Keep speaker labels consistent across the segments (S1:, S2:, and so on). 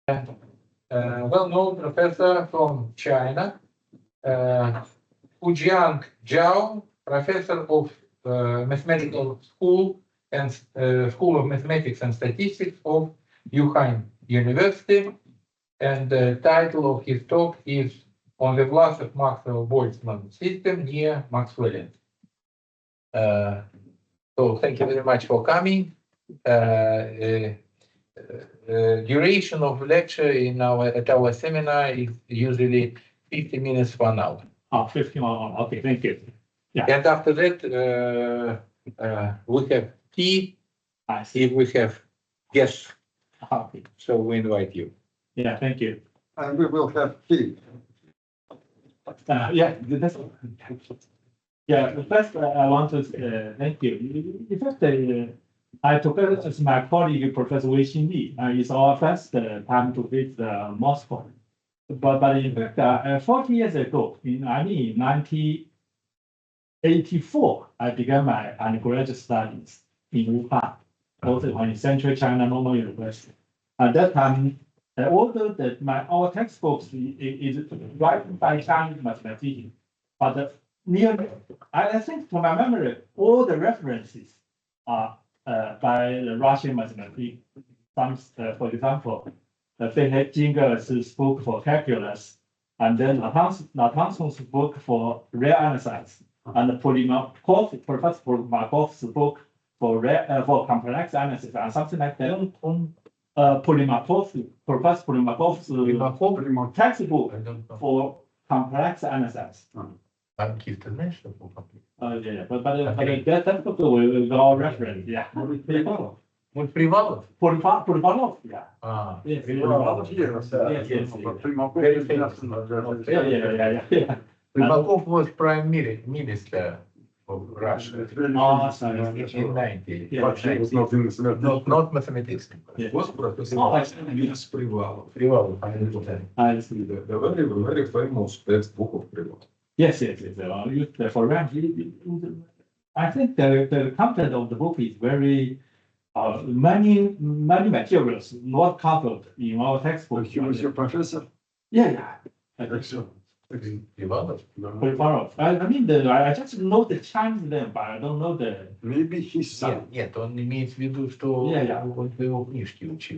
S1: well-known professor from China, Hujiang Zhao, professor of mathematical school and School of Mathematics and Statistics of Uhань University. And the title of his talk is on the Власова-Максвелла-Больцмана system near Maxwellian. So thank you very much for coming. Duration of lecture at our seminar is usually 50 minutes, 1 hour.
S2: 50 minutes. Okay, thank you. Yeah.
S1: And after that, we have tea. If we have guests,
S2: Okay.
S1: so we invite you.
S2: Yeah, thank you.
S3: And we will have tea.
S2: Yeah, that's. Yeah, first I want to thank you. In fact, I together with my colleague Professor Wei Xinli. It's our first time to visit Moscow. But in fact, 40 years ago, in 1984, I began my undergraduate studies in Wuhan, also in Central China Normal University. At that time, although our textbooks is written by Chinese mathematicians, but I think to my memory, all the references are by the Russian mathematicians. Some, for example, Jinger's book for calculus, and then Natanzon's book for real analysis, and Professor Polimakov's book for complex analysis, and something like that. Professor Polimakov's textbook for complex analysis.
S1: But that
S2: textbook will all reference, yeah.
S1: Privalov?
S2: Polivanov, yeah. Yes. Yeah.
S1: Privalov was prime minister of Russia in 90s. Not mathematics. Privalov.
S2: I see.
S4: The very famous textbook of Privalov.
S2: Yes. For I think the content of the book is very many materials not covered in our textbook.
S3: He was your professor?
S2: Yeah.
S1: Privalov?
S2: I mean, I just know the Chinese name, but I don't know the.
S3: Maybe his son.
S1: Нет, он имеет в виду, что он его книжки учил.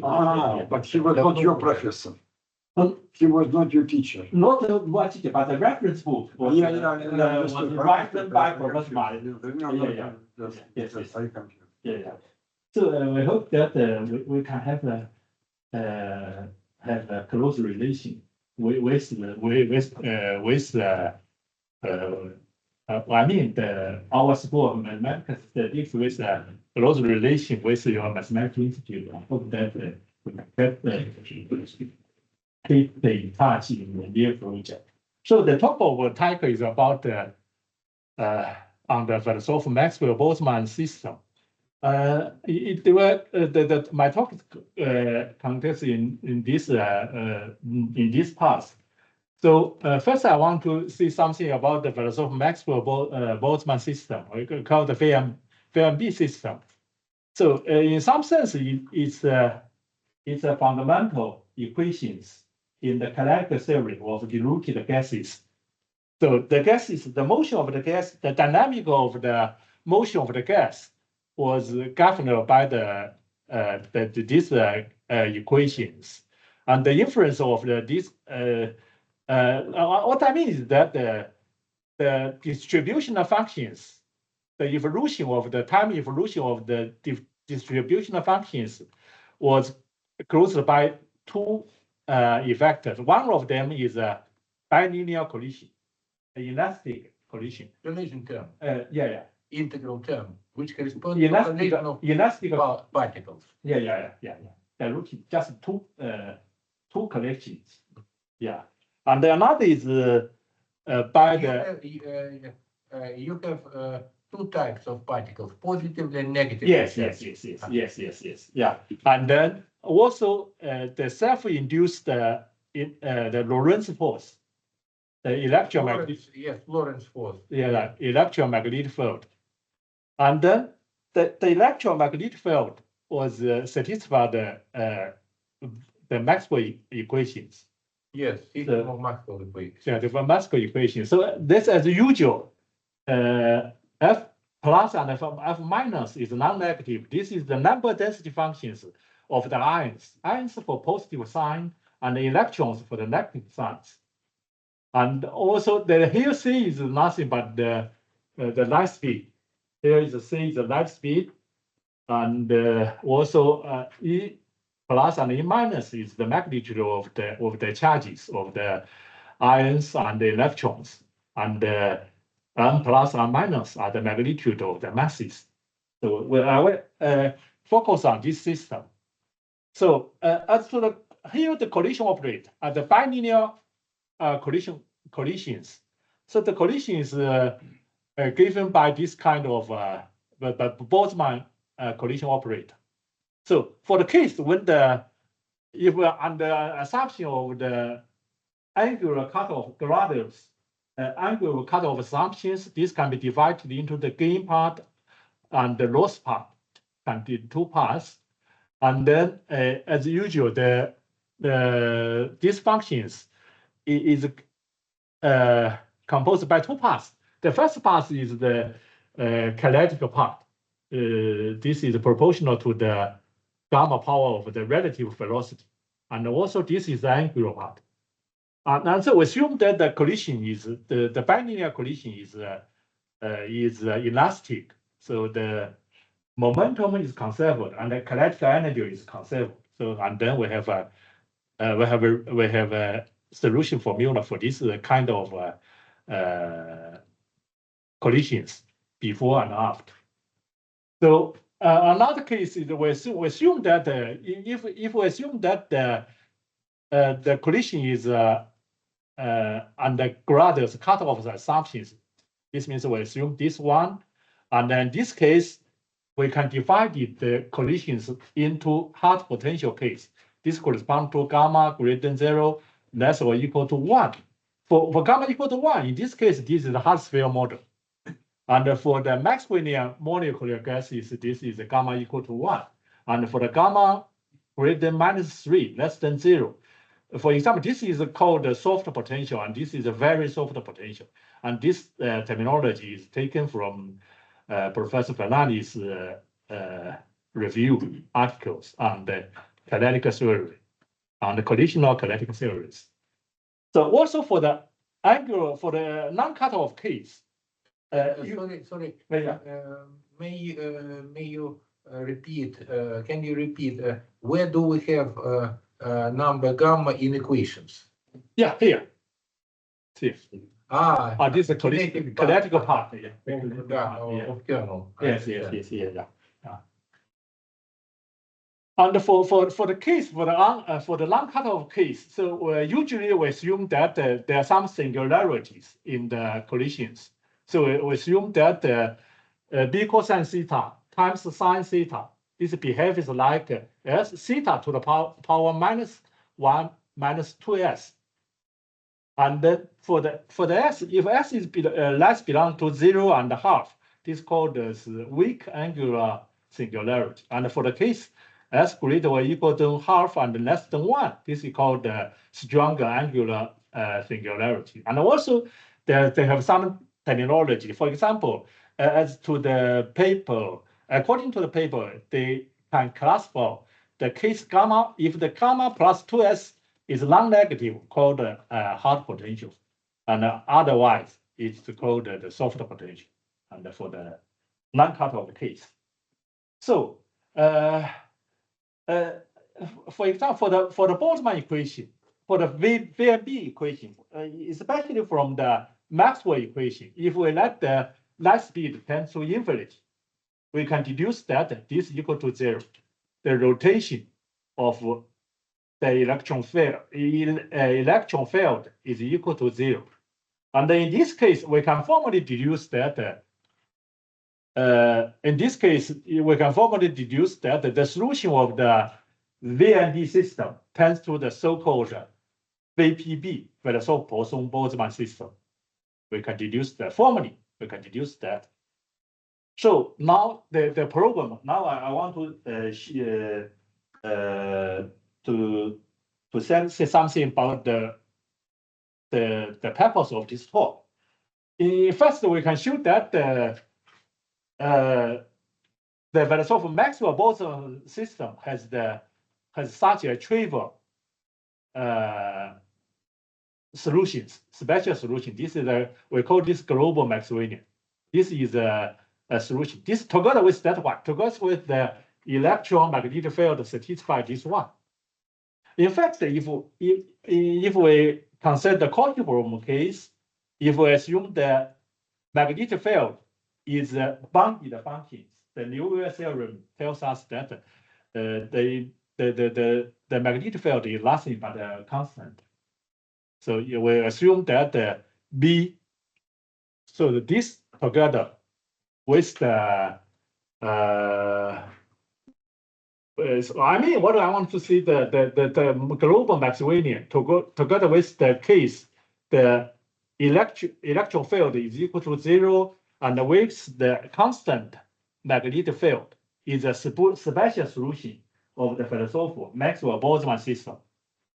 S3: But he was not your professor. He was not your teacher.
S2: Not what teacher, but the reference book was written by Professor Ma. Yes. Yeah. So I hope that we can have a close relation with our school of mathematics studies with a close relation with your mathematics institute. I hope that we can keep in touch in the near future. So the talk of title is about on the Власова-Максвелла-Больцмана system. My talk contains in this part. So first, I want to say something about the Власова-Максвелла-Больцmana system, called the VMB system. So in some sense, it's a fundamental equations in the kinetic theory of diluted gases. So the gases, the motion of the gas, the dynamic of the motion of the gas was governed by these equations, and the influence of this. What I mean is that the distribution of functions, the evolution of the time evolution of the distribution of functions, was caused by two effects. One of them is a bilinear collision, an elastic collision.
S1: Collision term. Integral term, which corresponds to the collision of
S2: elastic
S1: particles.
S2: Yeah. Diluted, just two collections. Yeah, and another is by
S1: you have two types of particles, positive and negative.
S2: Yes. Yeah, and then also the self-induced the Lorentz force, the electromagnetic.
S1: Yes, Lorentz force.
S2: Yeah, electromagnetic field. And then the electromagnetic field was satisfied the Maxwell equations.
S1: Yes, system of Maxwell equations.
S2: Yeah, the Maxwell equations. So this, as usual, F plus and F minus is non-negative. This is the number density functions of the ions. Ions for positive sign and the electrons for the negative signs. And also the here C is nothing but the light speed. Here is C is the light speed, and also E plus and E minus is the magnitude of the charges of the ions and the electrons, and M plus and minus are the magnitude of the masses. So I will focus on this system. So as to the here the collision operator are the bilinear collisions. So the collision is given by this kind of Boltzmann collision operator. So for the case when if we are under assumption of the angular cutoff gradients, angular cutoff assumptions, this can be divided into the gain part and the loss part, and the two parts. And then, as usual, these functions is composed by two parts. The first part is the kinetic part. This is proportional to the gamma power of the relative velocity, and also this is the angular part. And so assume that the collision is the bilinear collision is elastic. So the momentum is conserved and the kinetic energy is conserved. So and then we have a solution formula for this kind of collisions before and after. So another case is we assume that if we assume that the collision is under Gradus cutoff assumptions, this means we assume this one, and then in this case we can divide the collisions into hard potential case. This corresponds to gamma greater than 0, less or equal to 1. For gamma equal to 1, in this case, this is the hard sphere model. And for the Maxwellian molecular gases, this is the gamma equal to 1. And for the gamma greater than -3, less than 0. For example, this is called the soft potential, and this is a very soft potential. And this terminology is taken from Professor Fernandes' review articles on the kinetic theory, on the collisional kinetic theories. So also for the angular, for the non-cutoff case.
S1: Sorry.
S2: Yeah.
S1: May you repeat? Can you repeat? Where do we have number gamma in equations?
S2: Yeah, here. See. This is the
S1: kinetic
S2: kinetic
S1: part.
S2: part. Yeah.
S1: Of kernel.
S2: Yes, yeah. And for the case for the long cutoff case, so usually we assume that there are some singularities in the collisions. So we assume that b cosine theta times sine theta, this behaves like s theta to the power -1 minus 2s. And then for the s, if s is less belong to 0.5, this is called as weak angular singularity. And for the case s greater or equal to half and less than 1, this is called the stronger angular singularity. And also they have some terminology. For example, as to the paper, according to the paper, they can classify the case gamma, if the gamma plus 2s is non-negative, called hard potential, and otherwise it's called the soft potential, and for the non-cutoff case. So for example, for the Boltzmann equation, for the VMB equation, especially from the Maxwell equation, if we let the light speed tend to infinity, we can deduce that this is equal to 0. The rotation of the electron field is equal to 0. And in this case, we can formally deduce that the solution of the VND system tends to the so-called VPB, Vlasovo-Pуассона-Больцмана system. We can deduce that formally. We can deduce that. So now the program. Now I want to say something about the purpose of this talk. First, we can show that the Власова-Maxwell-Boltzmann system has such a trivial solutions, special solution. This is we call this global Maxwellian. This is a solution. This together with that one, together with the electromagnetic field satisfy this one. In fact, if we consider the Cauchy problem case, if we assume the magnetic field is bounded functions, the Liouville theorem tells us that the magnetic field is nothing but a constant. So we assume that B. So this together with the I mean, what I want to see the global Maxwellian together with the case, the electron field is equal to 0, and with the constant magnetic field is a special solution of the Власова-Maxwell-Boltzmann system.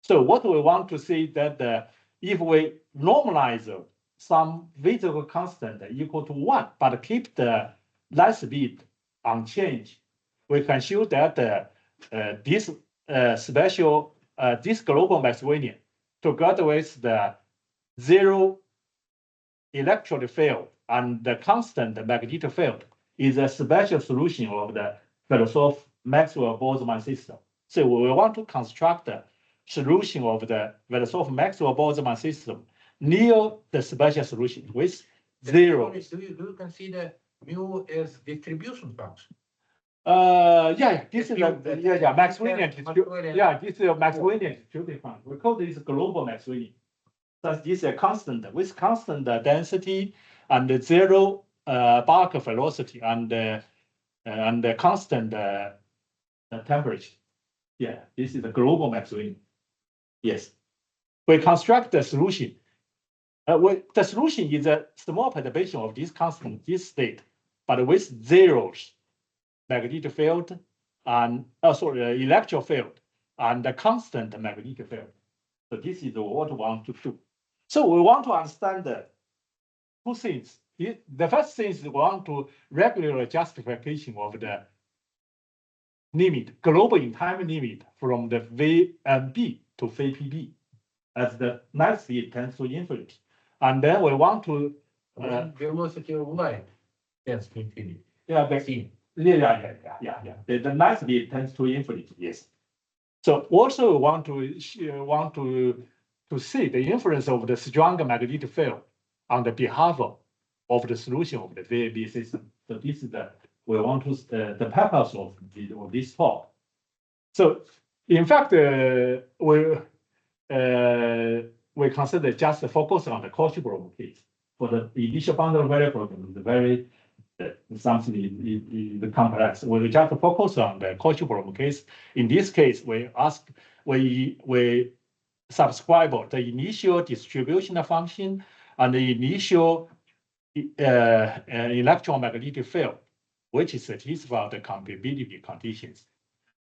S2: So what we want to see that if we normalize some physical constant equal to 1, but keep the light speed unchanged, we can show that this this global Maxwellian together with the 0 electric field and the constant magnetic field is a special solution of the Власова-Maxwell-Boltzmann system. So we want to construct a solution of the Власова-Maxwell-Boltzmann system near the special solution with 0.
S1: Do you consider mu as distribution function?
S2: This is Maxwellian distribution. Yeah, this is a Maxwellian distribution function. We call this global Maxwellian. Thus, this is a constant with constant density and 0 bulk velocity and the constant temperature. Yeah, this is a global Maxwellian. Yes, we construct the solution. The solution is a small perturbation of this constant, this state, but with zeros, magnetic field and electric field and the constant magnetic field. So this is what we want to do. So we want to understand the two things. The first thing is we want to regular justification of the limit, global in time limit from the VMB to VPB as the light speed tends to infinity. And then we want to
S1: Velocity of light tends to infinity.
S2: yeah. The light speed tends to infinity. Yes. So also we want to see the influence of the stronger magnetic field on the behalf of the solution of the VAB system. So this is we want to the purpose of this talk. So in fact, we consider just focus on the Cauchy problem case. For the initial boundary value problem is very something is complex. We just focus on the Cauchy problem case. In this case, we subscribe the initial distribution function and the initial electromagnetic field, which satisfies the compatibility conditions.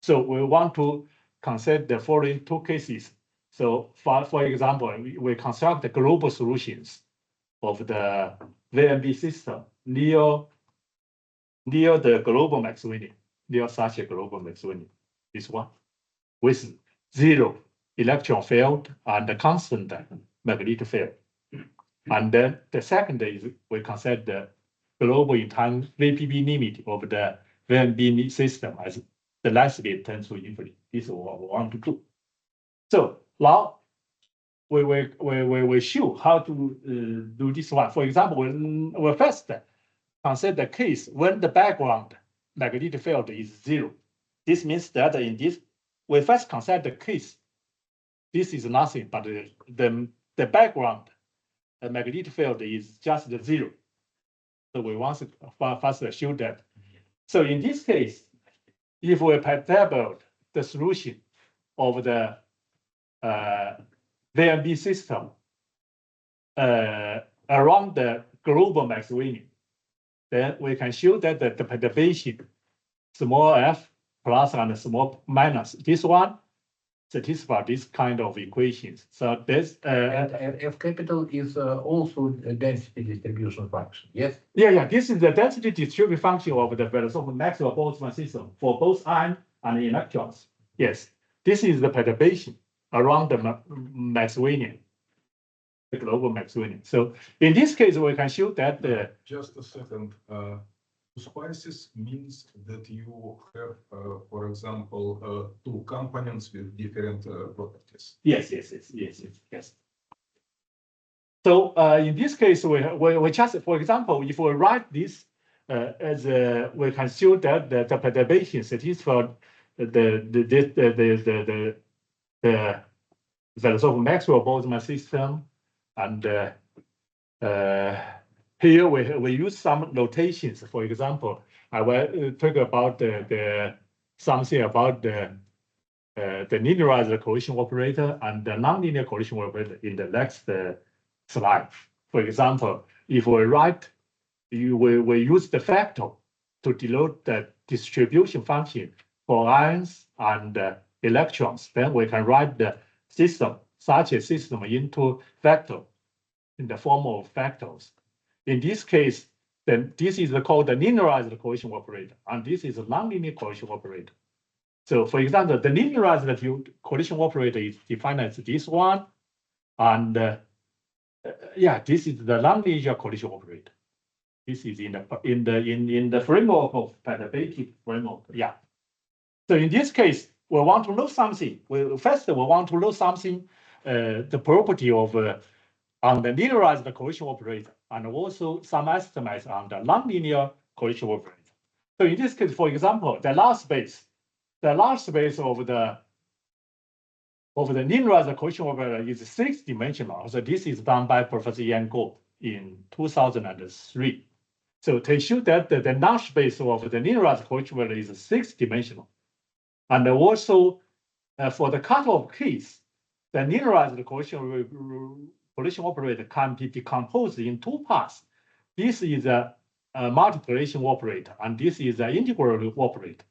S2: So we want to consider the following two cases. So for example, we construct the global solutions of the VMB system near the global Maxwellian, near such a global Maxwellian, this one, with 0 electron field and the constant magnetic field. And then the second is we consider the global in time VPB limit of the VMB system as the light speed tends to infinity. This is what we want to do. So now we show how to do this one. For example, we first consider the case when the background magnetic field is 0. This means that in this, we first consider the case. This is nothing but the background magnetic field is just the 0. So we want to first show that. So in this case, if we perturb the solution of the VMB system around the global Maxwellian, then we can show that the perturbation small f plus and small minus, this one satisfy this kind of equations. So this
S1: And F capital is also a density distribution function, yes?
S2: yeah, this is the density distribution function of the Vlasovo-Maxwell-Boltzmann system for both ion and electrons. Yes, this is the perturbation around the Maxwellian, the global Maxwellian. So in this case, we can show that the
S4: Just a second. Spices means that you have, for example, two components with different properties.
S2: yes. So in this case, we just, for example, if we write this as we can show that the perturbation satisfies the Vlasovo-Maxwell-Boltzmann system, and here we use some notations. For example, I will talk about something about the linearized coalition operator and the nonlinear coalition operator in the next slide. For example, if we write, we use the factor to denote the distribution function for ions and electrons. Then we can write the system, such a system, into factor in the form of factors. In this case, then this is called the linearized coalition operator, and this is a nonlinear coalition operator. So, for example, the linearized coalition operator is defined as this one, and this is the nonlinear coalition operator. This is in the framework of perturbative framework. Yeah. So in this case, we want to know something. First, we want to know something, the property of on the linearized coalition operator, and also some estimates on the nonlinear coalition operator. So in this case, for example, the large space of the linearized coalition operator is 6-dimensional. So this is done by Professor Yan Guo in 2003. So to show that the null space of the linearized coalition operator is 6-dimensional. And also for the cutoff case, the linearized coalition operator can be decomposed in two parts. This is a multiplication operator, and this is an integral operator.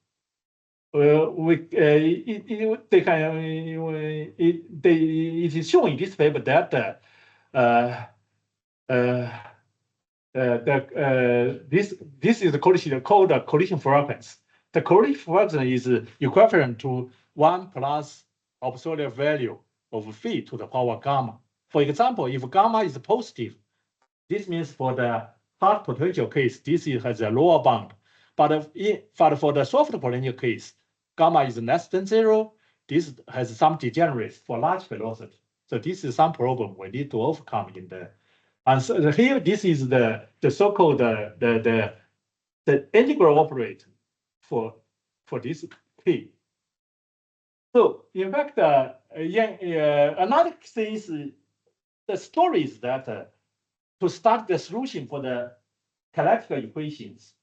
S2: It is shown in this paper that this is the collision called the collision frequency. The collision frequency is equivalent to 1 plus absolute value of phi to the power gamma. For example, if gamma is positive, this means for the hard potential case, this has a lower bound. But for the soft potential case, gamma is less than 0. This has some degeneracy for large velocity. So this is some problem we need to overcome in the. And so here, this is the so-called the integral operator for this P. So in fact, another thing is the story is that to start the solution for the classical equations,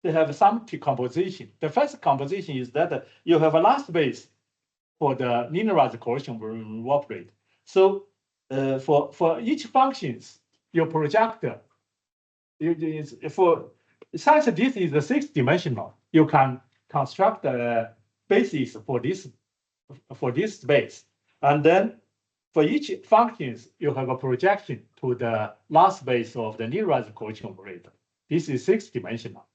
S2: they have some decomposition. The first composition is that you have a last base for the linearized coalition operator. So for each functions, you project since this is a 6-dimensional, you can construct a basis for this space, and then for each functions, you have a projection to the last base of the linearized coalition operator. This is 6-dimensional.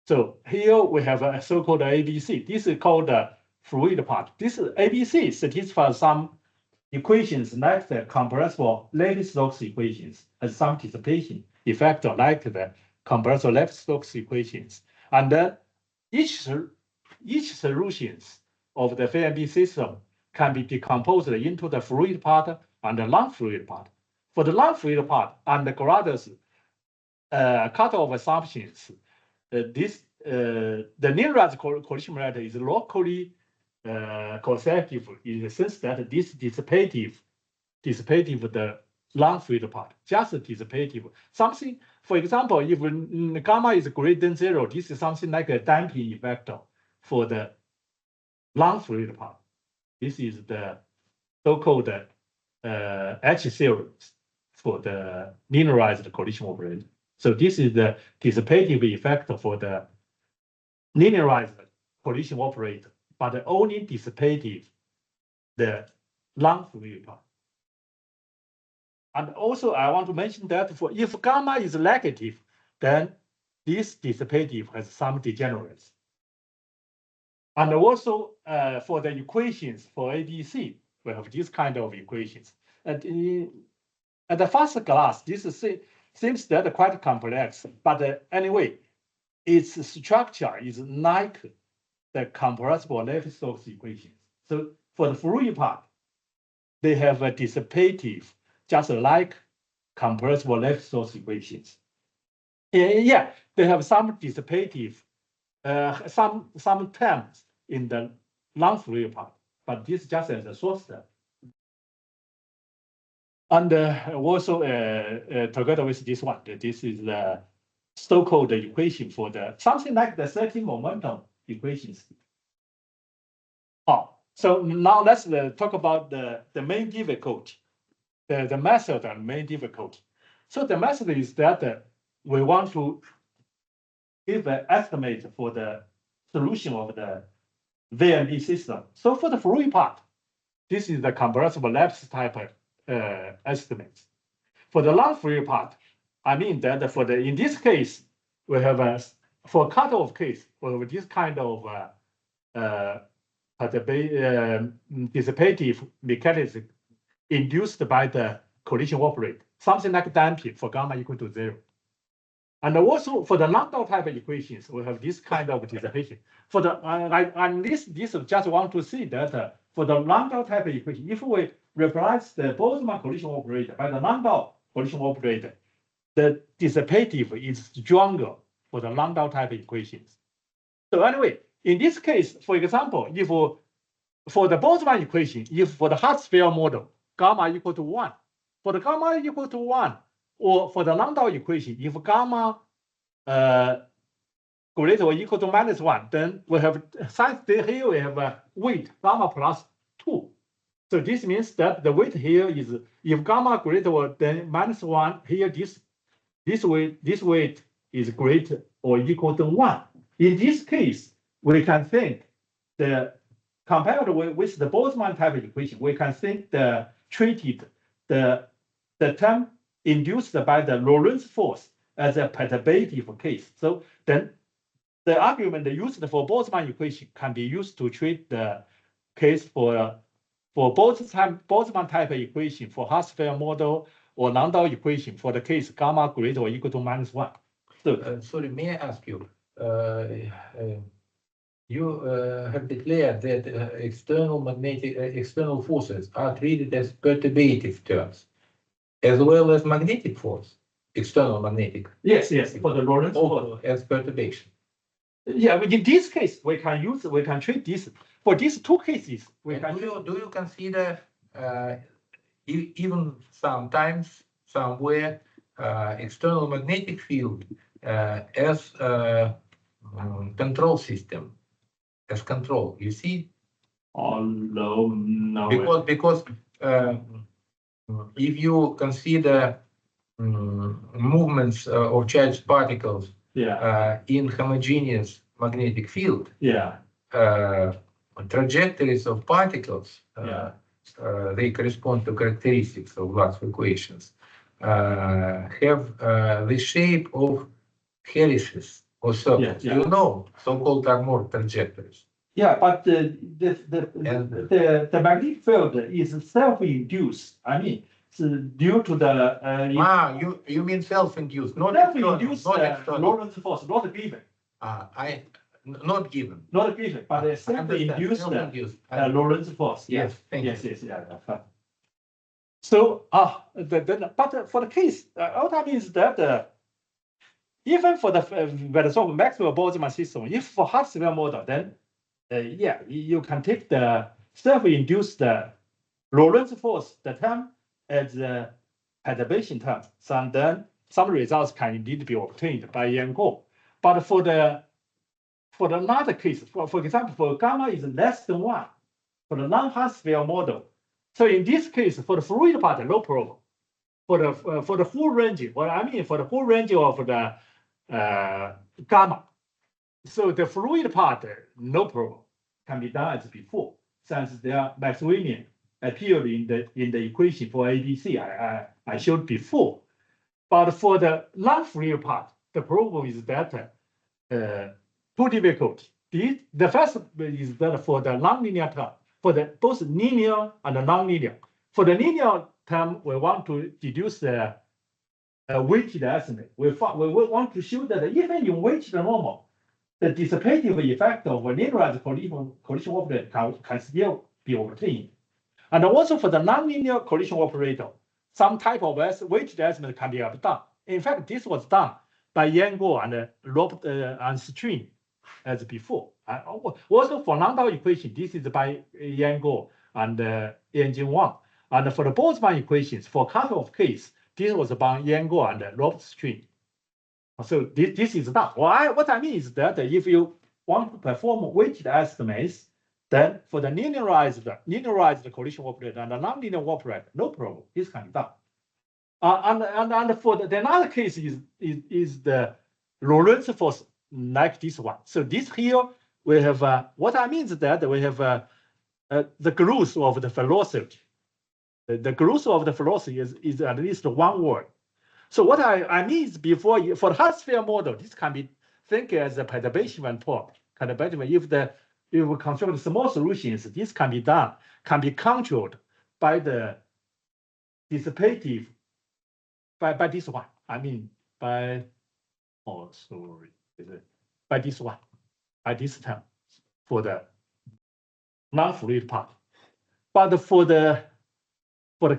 S2: So here we have a so-called ABC. This is called the fluid part. This ABC satisfies some equations like the compressible Levi-Stokes equations, has some dissipation effect like the compressible Levi-Stokes equations. And then each solutions of the FAMB system can be decomposed into the fluid part and the non-fluid part. For the non-fluid part and the Gradus cutoff assumptions, the linearized coalition operator is locally consecutive in the sense that this dissipative the non-fluid part, just dissipative. Something, for example, if gamma is greater than 0, this is something like a damping effect for the non-fluid part. This is the so-called H series for the linearized coalition operator. So this is the dissipative effect for the linearized coalition operator, but only dissipative the non-Fourier part. And also, I want to mention that if gamma is negative, then this dissipative has some degeneracy. And also, for the equations for ABC, we have this kind of equations. And at the first glance, this seems that quite complex. But anyway, its structure is like the compressible Navier-Stokes equations. So for the Fourier part, they have a dissipative, just like compressible Navier-Stokes equations. Yeah, they have some dissipative, some terms in the non-Fourier part, but this just as a source term. And also together with this one, this is the so-called equation for the something like the 30 momentum equations. Oh, so now let's talk about the main difficulty, the method and main difficulty. So the method is that we want to give an estimate for the solution of the VMD system. So for the Fourier part, this is the compressible lattice type estimate. For the non-Fourier part, I mean that in this case, we have for cutoff case, we have this kind of dissipative mechanism induced by the collision operator, something like damping for gamma equal to 0. And also for the Landau type equations, we have this kind of dissipation. For the and this just want to see that for the Landau type equation, if we replace the Boltzmann collision operator by the Landau collision operator, the dissipative is stronger for the Landau type equations. So anyway, in this case, for example, if for the Boltzmann equation, if for the hard sphere model, gamma equal to 1, for the gamma equal to 1, or for the Landau equation, if gamma greater or equal to -1, then we have since here we have a weight gamma plus 2. So this means that the weight here is if gamma greater than -1, here this weight is greater or equal to 1. In this case, we can think compared with the Boltzmann type equation, we can think treated the term induced by the Lorentz force as a perturbative case. So then the argument used for Boltzmann equation can be used to treat the case for Boltzmann type equation for hard sphere model or Landau equation for the case gamma greater or equal to -1. So
S1: sorry, may I ask you? You have declared that external forces are treated as perturbative terms, as well as magnetic force, external magnetic.
S2: Yes, for the Lorentz force
S1: as perturbation.
S2: Yeah, in this case, we can treat this for these two cases.
S1: Do you consider even sometimes somewhere external magnetic field as control system, as control? You see?
S2: Oh no.
S1: Because if you consider movements of charged particles in homogeneous magnetic field, trajectories of particles, they correspond to characteristics of Vlassov equations, have the shape of helices or circles. You know, so-called Armour trajectories.
S2: Yeah, but the magnetic field is self-induced. I mean, due to the
S1: you mean self-induced, not
S2: self-induced
S1: external.
S2: Lorentz force, not given.
S1: Not given.
S2: Not given, but self-induced Lorentz force.
S1: Yes, thank you.
S2: Yes. So but for the case, what I mean is that even for the Vlasovo-Maxwell-Boltzmann system, if for hard sphere model, then you can take the self-induced Lorentz force, the term as the perturbation term. So then some results can indeed be obtained by Yang. But for another case, for example, for gamma is less than 1 for the non-hard sphere model. So in this case, for the Fourier part, no problem. For the whole range, for the whole range of the gamma. So the Fourier part, no problem, can be done as before. since they are Maxwellian appeared in the equation for ABC I showed before. But for the non-Fourier part, the problem is that too difficult. The first is that for the nonlinear term, for the both linear and nonlinear. For the linear term, we want to deduce the weighted estimate. We want to show that even in weighted normal, the dissipative effect of a linearized collision operator can still be obtained. And also for the nonlinear collision operator, some type of weighted estimate can be done. In fact, this was done by Yango and Rob and String as before. Also for non-double equation, this is by Yango and Engine 1. And for the Boltzmann equations, for cutoff case, this was by Yango and Rob String. So this is done. What I mean is that if you want to perform weighted estimates, then for the linearized collision operator and the nonlinear operator, no problem. This can be done. And for the another case is the Lorentz force like this one. So this here we have what I mean is that we have the growth of the velocity. The growth of the velocity is at least one word. So what I mean is before for the hard sphere model, this can be think as a perturbation term. If we construct small solutions, this can be done, can be controlled by the dissipative, by this one. I mean by by this one, by this term for the non-Fourier part. But for the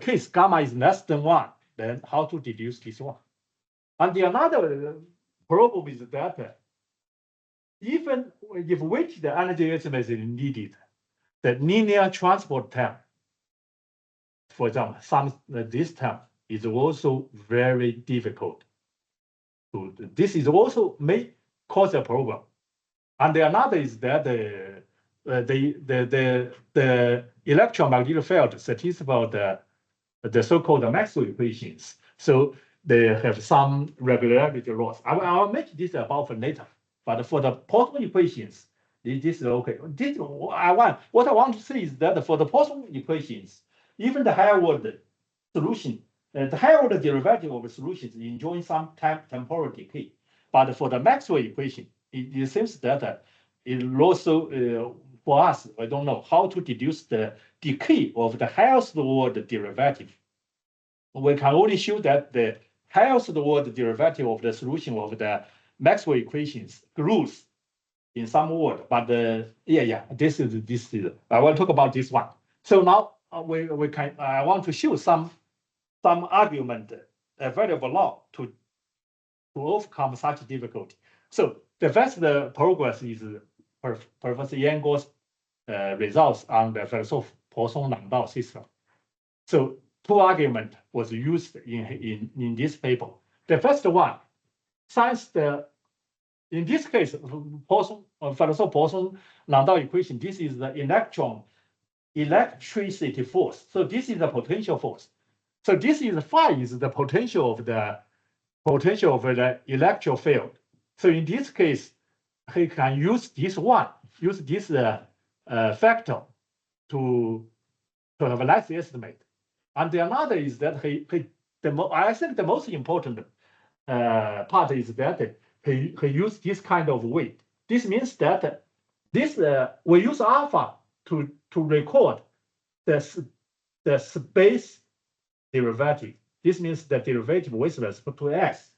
S2: case gamma is less than 1, then how to deduce this one? And the another problem is that even if weighted energy estimate is needed, the linear transport term, for example, this term is also very difficult. This is also may cause a problem. And the another is that the electromagnetic field statistical the so-called Maxwell equations. So they have some regularity loss. I'll make this about for later. But for the Poisson equations, this is okay. What I want to say is that for the Poisson equations, even the higher order solution, the higher order derivative of the solutions enjoy some temporal decay. But for the Maxwell equation, it seems that it also for us, I don't know how to deduce the decay of the highest order derivative. We can only show that the highest order derivative of the solution of the Maxwell equations grows in some order. But this is. I will talk about this one. So now we can. I want to show some argument available law to overcome such difficulty. So the first progress is Professor Yango's results on the Власова-Pуассона-Больцмana system. So two arguments was used in this paper. The first one, since in this case, Власова-Pуассона-Больцмana equation, this is the electricity force. So this is the potential force. So this is phi is the potential of the electric field. So in this case, he can use this factor to have a nice estimate. And the another is that I think the most important part is that he used this kind of weight. This means that we use alpha to record the space derivative. This means the derivative with respect to x.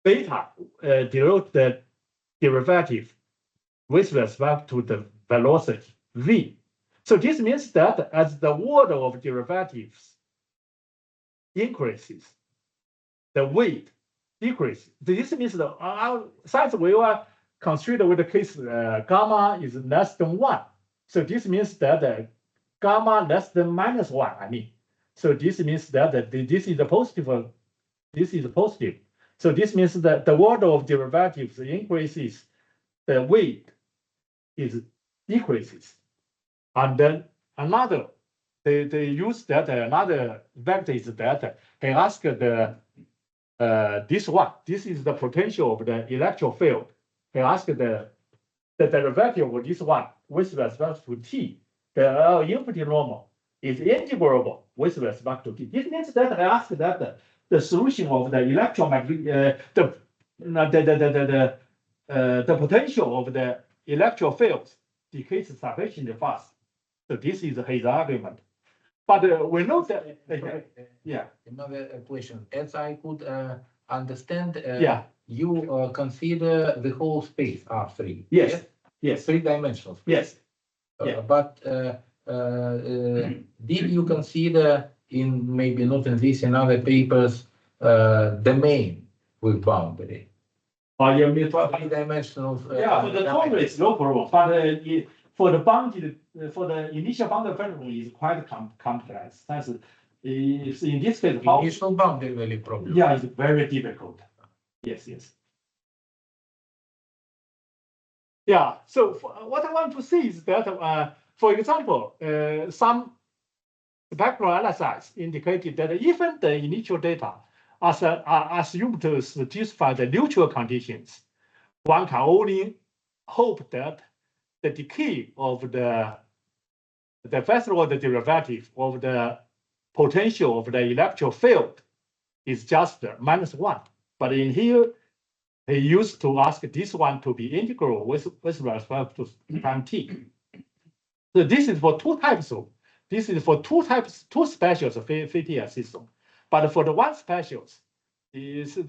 S2: Beta denote the derivative with respect to the velocity v. So this means that as the order of derivatives increases, the weight decreases. This means that since we are considered with the case gamma is less than 1. So this means that gamma less than -1, I mean. So this means that this is a positive, this is positive. So this means that the order of derivatives increases, the weight decreases. And then another, they use that another vector is that they ask this one. This is the potential of the electric field. They ask the derivative of this one with respect to t. the infinity normal is integrable with respect to t. This means that I ask that the solution of the electromagnetic, the potential of the electric fields decays sufficiently fast. So this is his argument. But we know that, yeah.
S1: Another question. As I could understand,
S2: Yeah.
S1: you consider the whole space R3.
S2: Yes. Yes.
S1: Three-dimensional space.
S2: Yes. Yeah.
S1: But did you consider in maybe not in this, in other papers, domain with boundary?
S2: Or you mean for
S1: Three-dimensional.
S2: yeah, for the total it's no problem, but for the boundary, for the initial boundary function is quite complex. That's in this case, how
S1: Initial boundary value problem.
S2: yeah, it's very difficult. Yes, yes. Yeah. So what I want to see is that, for example, some spectral analysis indicated that even the initial data are assumed to satisfy the neutral conditions. One can only hope that the decay of the first order derivative of the potential of the electric field is just -1. But in here, he used to ask this one to be integral with respect to time t. So this is for two types of, this is for two specials of Fatier system. But for the one specials, even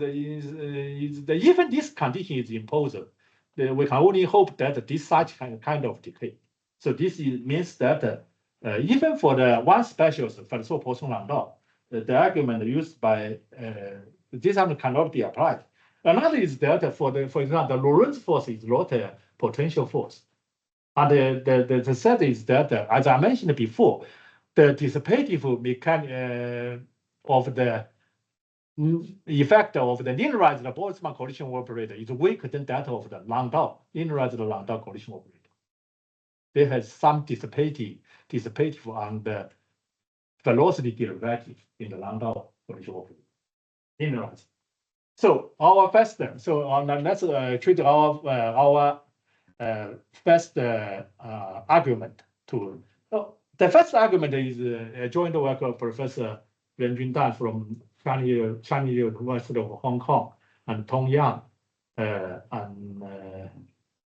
S2: this condition is imposed, we can only hope that this such kind of decay. So this means that even for the one specials for the Власова-Pуассона law, the argument used by this one cannot be applied. Another is that for example, the Lorentz force is not a potential force. And the set is that, as I mentioned before, the dissipative mechanics of the effect of the linearized Boltzmann collision operator is weaker than that of the Landau, linearized Landau collision operator. They have some dissipative on the velocity derivative in the Landau collision operator. Linearized. So our first, let's treat our first argument to. The first argument is a joint work of Professor Ren Jundan from Chinese University of Hong Kong and Tong Yang and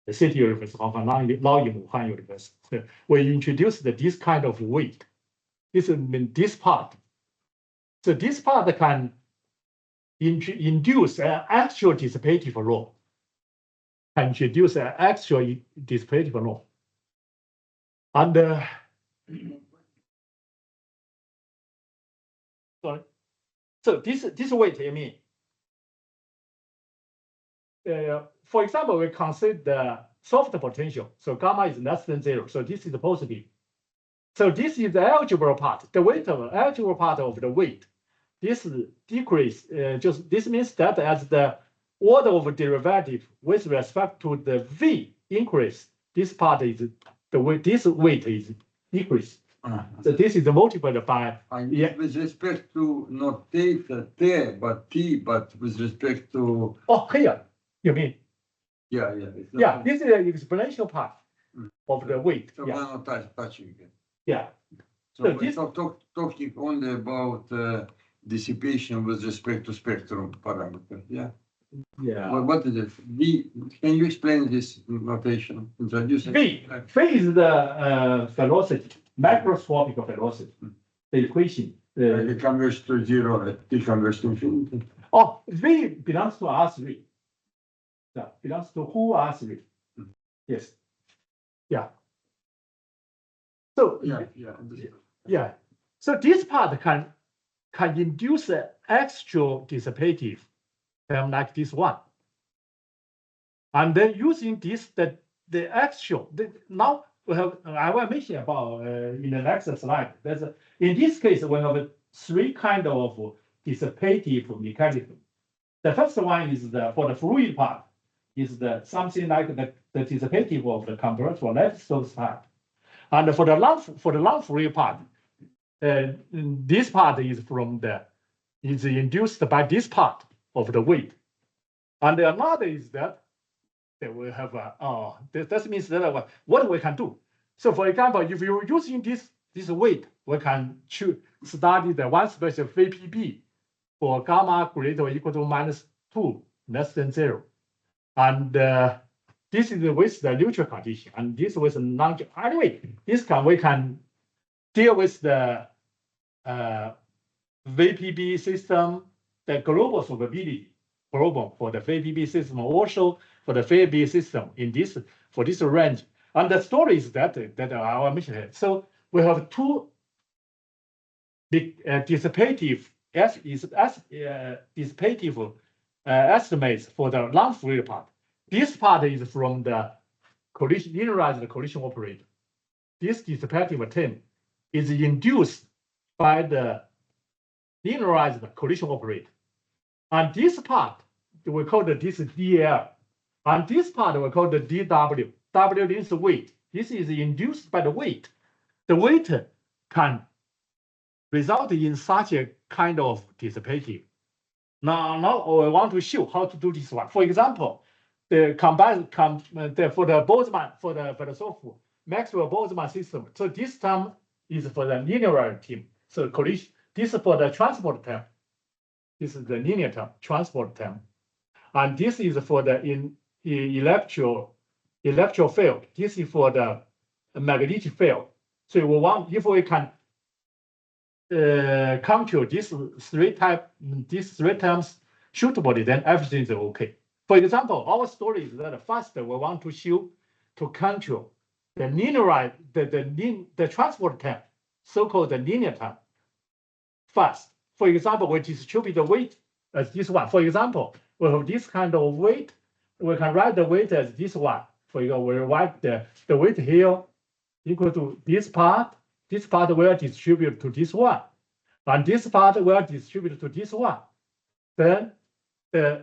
S2: the City University of Hong Kong, now in Wuhan University. We introduced this kind of weight. This means this part. So this part can induce an actual dissipative law. Can introduce an actual dissipative law. And sorry. So this weight, I mean, for example, we consider the soft potential. So gamma is less than 0. So this is positive. So this is the algebra part. The weight of algebra part of the weight. This decrease, this means that as the order of derivative with respect to the v increase, this part is the weight. This weight is decreased. So this is multiplied by.
S3: Yeah. With respect to not theta t, but t, but with respect to.
S2: Oh, here you mean?
S3: Yeah.
S2: Yeah, this is the exponential part of the weight.
S3: So
S2: yeah.
S3: we're not touching it.
S2: Yeah.
S3: So
S2: So
S3: we're
S2: this-
S3: talking only about dissipation with respect to spectrum parameter. Yeah.
S2: Yeah.
S3: What is it? V. Can you explain this notation? Introduce it.
S2: V is the velocity, macroscopic velocity. The equation.
S3: It converts to 0. It converts to infinity.
S2: Oh, V belongs to R3. Yeah, belongs to who R3. Yes. Yeah. So yeah. So this part can induce an actual dissipative term like this one. And then using this, the actual, now we have, I will mention about in the next slide. In this case, we have three kind of dissipative mechanism. The first one is for the fluid part, is something like the dissipative of the convertible Levi-Strauss part. And for the non-fluid part, this part is induced by this part of the weight. And another is that we have that means that what we can do, So for example, if you're using this weight, we can study the one special VPB for gamma greater or equal to -2 less than 0. And this is with the neutral condition, and this with non. Anyway, we can deal with the VPB system, the global solvability problem for the VPB system, also for the VPB system for this range. And the story is that I will mention it. So we have two dissipative estimates for the non-Fourier part. This part is from the linearized collision operator. This dissipative term is induced by the linearized collision operator. And this part, we call this DL. And this part, we call the DW. W means weight. This is induced by the weight. The weight can result in such a kind of dissipative. Now I want to show how to do this one. For example, for the Boltzmann, for the philosopher Maxwell-Boltzmann system. So this term is for the linear term. So collision. This is for the transport term. This is the linear term, transport term, and this is for the electrical field. This is for the magnetic field. So if we can compute these three terms suitably, then everything is okay. For example, our story is that first we want to show to control the linear the transport term, so-called the linear term. First, for example, we distribute the weight as this one. For example, we have this kind of weight. We can write the weight as this one. For example, we write the weight here equal to this part. This part will distribute to this one, and this part will distribute to this one. Then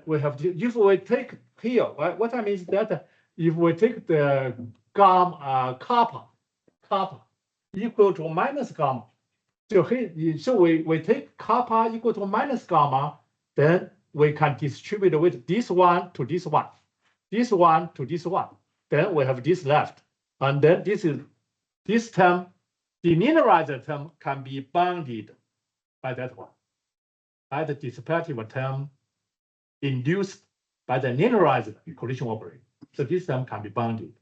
S2: we have if we take here, what I mean is that if we take the kappa equal to minus gamma, so we take kappa equal to minus gamma, then we can distribute with this one to this one, this one to this one. Then we have this left, and then this term. The linearized term can be bounded by that one, by the dissipative term induced by the linearized collision operator. So this term can be bounded.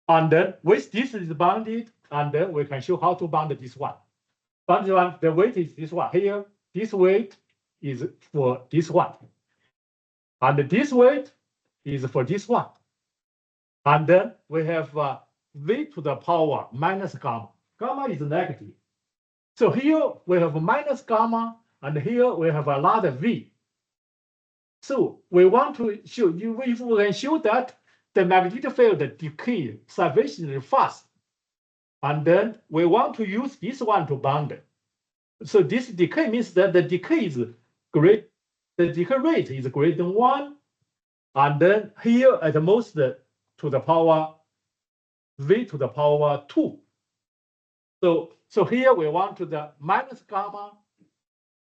S2: And then with this is bounded, and then we can show how to bound this one. Bounded one, the weight is this one here. This weight is for this one. And this weight is for this one. And then we have v to the power minus gamma. Gamma is negative. So here we have minus gamma, and here we have another v. So we want to show you, if we can show that the magnetic field decay sufficiently fast, and then we want to use this one to bound it. So this decay means that the decay is great, the decay rate is greater than 1, and then here at the most to the power v to the power 2. So here we want to the minus gamma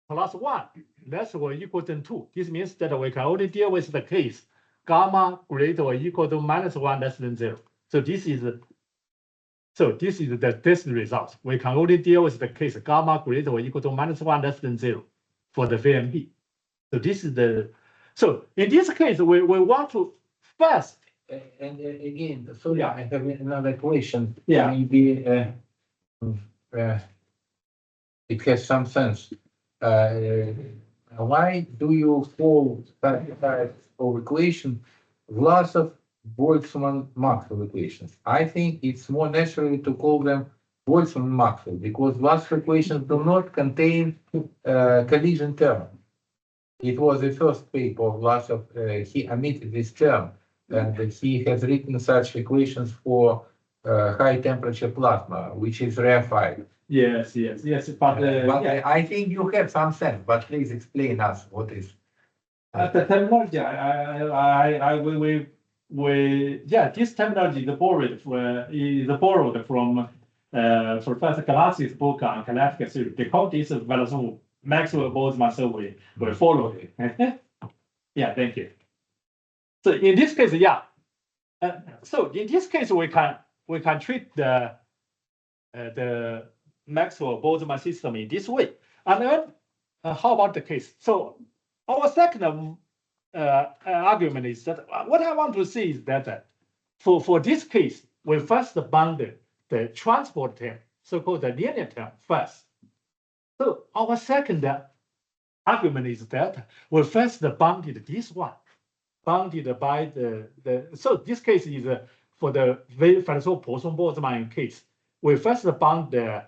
S2: plus 1 less or equal than 2. This means that we can only deal with the case gamma greater or equal to minus 1 less than 0. So this is the result. We can only deal with the case gamma greater or equal to minus 1 less than 0 for the VMB. So this is so in this case we want to first.
S1: And again, so yeah, I have another question.
S2: Yeah.
S1: Maybe it has some sense. Why do you call that type of equation Власов-Boltzmann-Maxwell equations? I think it's more necessary to call them Boltzmann-Maxwell because Vlassov equations do not contain collision term. It was the first paper of Vlassov. He omitted this term, and he has written such equations for high temperature plasma, which is rarefied.
S2: Yes. But yeah.
S1: I think you have some sense. But please explain us what is
S2: the terminology. This terminology is borrowed from Professor Galassi's book on kinetic theory. They call this Maxwell-Boltzmann survey. We follow it. Yeah, thank you. So in this case, we can we can treat the Maxwell-Boltzmann system in this way. And then how about the case? So our second argument is that what I want to see is that for this case, we first bound the transport term, so-called the linear term first. So our second argument is that we first bounded this one, bounded by so this case is for the Власова-Pуассона-Больцмана case, we first bound the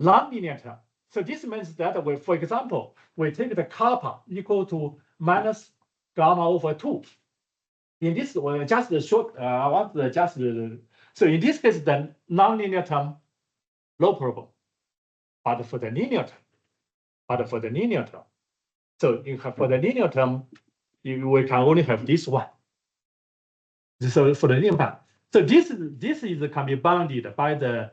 S2: nonlinear term. So this means that we, for example, we take the kappa equal to minus gamma over 2. In this, just the short, I want to just, so in this case, the nonlinear term, no problem. But for the linear term, so for the linear term, we can only have this one. So for the linear term, so this can be bounded by the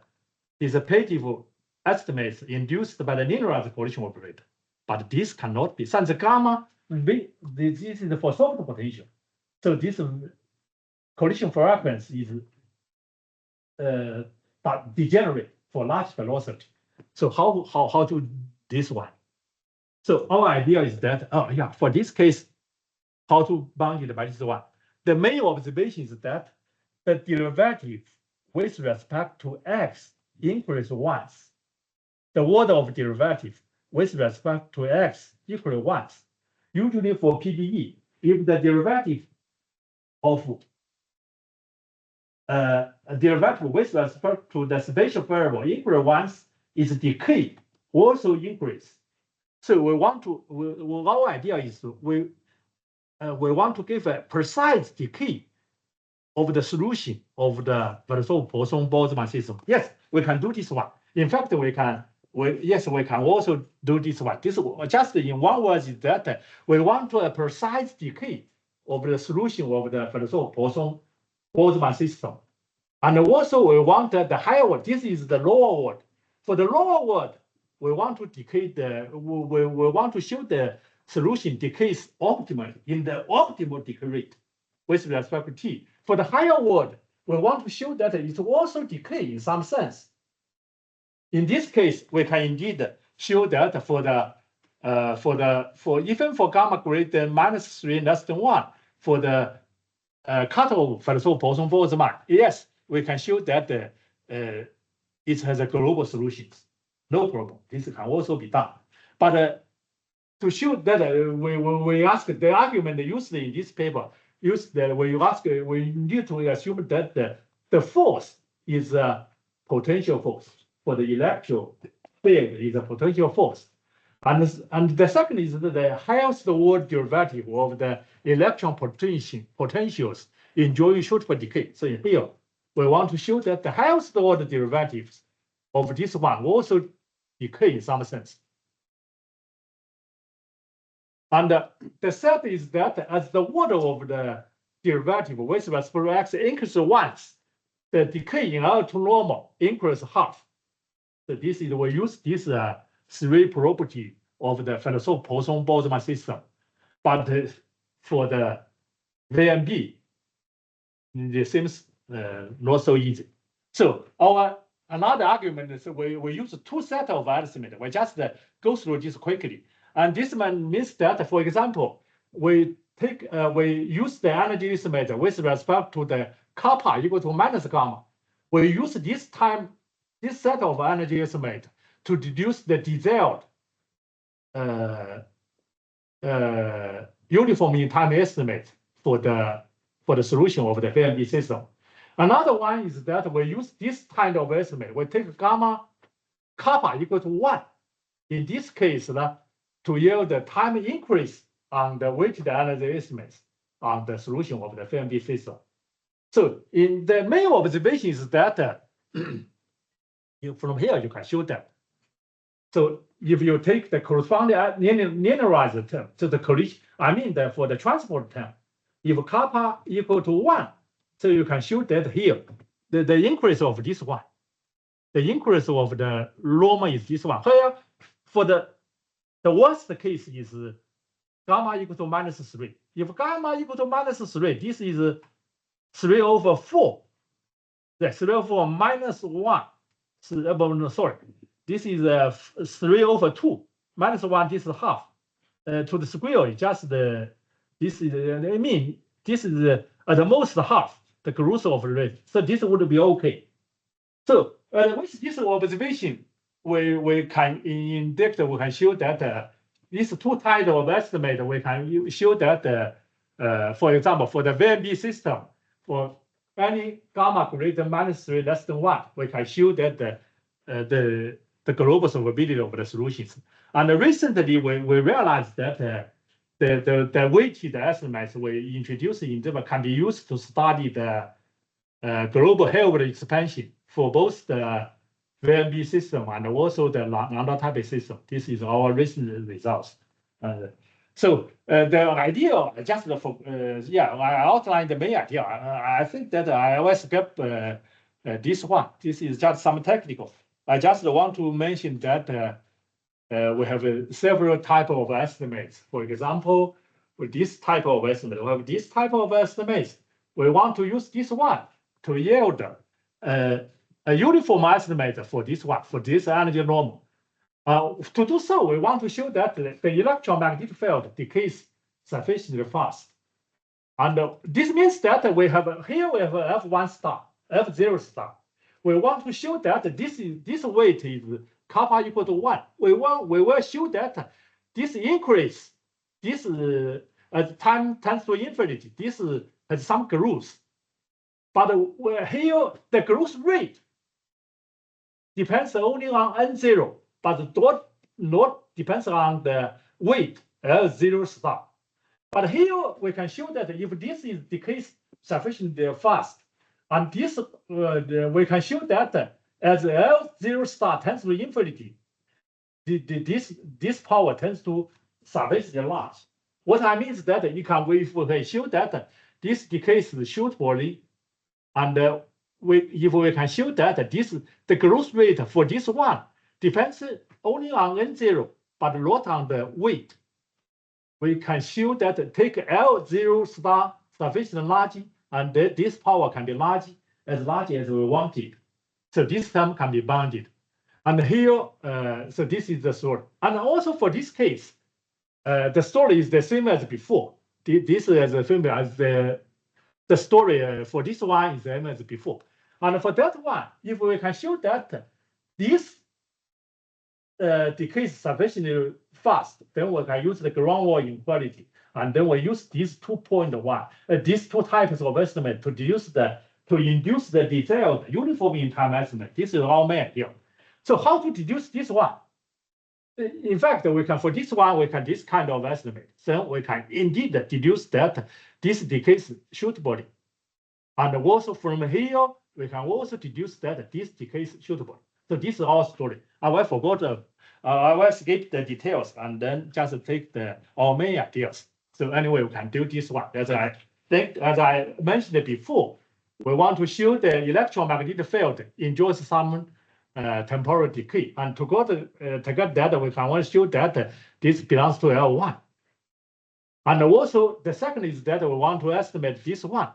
S2: dissipative estimates induced by the linearized collision operator. But this cannot be. Since gamma, this is for soft potential. So this collision frequency is degenerate for large velocity. So how to this one? So our idea is that, for this case, how to bound it by this one. The main observation is that the derivative with respect to x increase once. The order of derivative with respect to x equals once. Usually for PDE, if the derivative of derivative with respect to the spatial variable equals once is decay, also increase. So we want to, our idea is we want to give a precise decay of the solution of the Власова-Pуассона-Больцмана system. Yes, we can do this one. In fact, we can also do this one. This just in one word is that we want to a precise decay of the solution of the Власова-Pуассona-Больцmana system. And also we want the higher word. This is the lower word. For the lower word, we want to decay we want to show the solution decays optimally in the optimal decay rate with respect to t. For the higher word, we want to show that it also decay in some sense. In this case, we can indeed show that even for gamma greater than -3 less than 1, for the cutoff Власова-Pуассона-Больцмana, yes, we can show that it has a global solutions. No problem. This can also be done. But to show that we ask the argument used in this paper, we need to assume that the force is a potential force. For the electron field is a potential force. And the second is the highest order derivative of the electron potentials enjoying short-wave decay. So here, we want to show that the highest order derivatives of this one also decay in some sense. And the third is that as the order of the derivative with respect to x increases once, the decay in L to normal increases half. So this is, we use this three property of the Власова-Pуассона-Больцмана system. But for the VMB, it seems not so easy. So another argument is we use two sets of estimates. We just go through this quickly. And this means that, for example, we use the energy estimate with respect to the kappa equal to minus gamma. We use this set of energy estimate to deduce the desired uniform in time estimate for the solution of the VMB system. Another one is that we use this kind of estimate. We take kappa equal to 1. In this case, to yield the time increase on the weighted energy estimates on the solution of the VMB system. So in the main observation is that from here you can show that. So if you take the corresponding linearized term to the collision, for the transport term, if kappa equal to 1, so you can show that here, the increase of this one, the increase of the lambda is this one. Here, for the worst case is gamma equal to -3. If gamma equal to -3, this is 3 over 4. 3 over minus 1. No, sorry. This is 3 over 2. Minus 1, this is half. To the square is just this is, I mean, this is at the most half the growth of rate. So this would be okay. So with this observation, we can index, we can show that these two types of estimate, we can show that, for example, for the VMB system, for any gamma greater than -3 less than 1, we can show that the global solvability of the solutions. And recently, we realized that the weighted estimates we introduced in Tema can be used to study the global Hilbert expansion for both the VMB system and also the lambda type system. This is our recent results. So the idea, just for I outlined the main idea. I think that I always skip this one. This is just some technical. I just want to mention that we have several type of estimates. For example, with this type of estimate, we have this type of estimates. We want to use this one to yield a uniform estimate for this one, for this energy normal. To do so, we want to show that the electromagnetic field decays sufficiently fast. And this means that we have here we have F1 star, F0 star. We want to show that this weight is kappa equal to 1. We will show that this increase, this as time tends to infinity, this has some growth. But here the growth rate depends only on N0, but not depends on the weight L0 star. But here we can show that if this is decreased sufficiently fast, and this we can show that as L0 star tends to infinity, this power tends to sufficiently large. What I mean is that we can show that this decays suitably, and if we can show that the growth rate for this one depends only on N0, but not on the weight. We can show that take L0 star sufficiently large, and this power can be large as we want it. So this term can be bounded. And here, so this is the story. And also for this case, the story is the same as before. This is the same as the story for this one is the same as before. And for that one, if we can show that this decays sufficiently fast, then we can use the ground wall inequality. And then we use these 2.1, these two types of estimate to induce the detailed uniform in time estimate. This is our main idea. So how to deduce this one? In fact, we can, for this one, we can this kind of estimate. So we can indeed deduce that this decays suitably. And also from here, we can also deduce that this decays suitably. So this is our story. I will skip the details and then just take our main ideas. So anyway, we can do this one. As I mentioned before, we want to show the electromagnetic field enjoys some temporal decay. And to get that, we can want to show that this belongs to L1. And also, the second is that we want to estimate this one.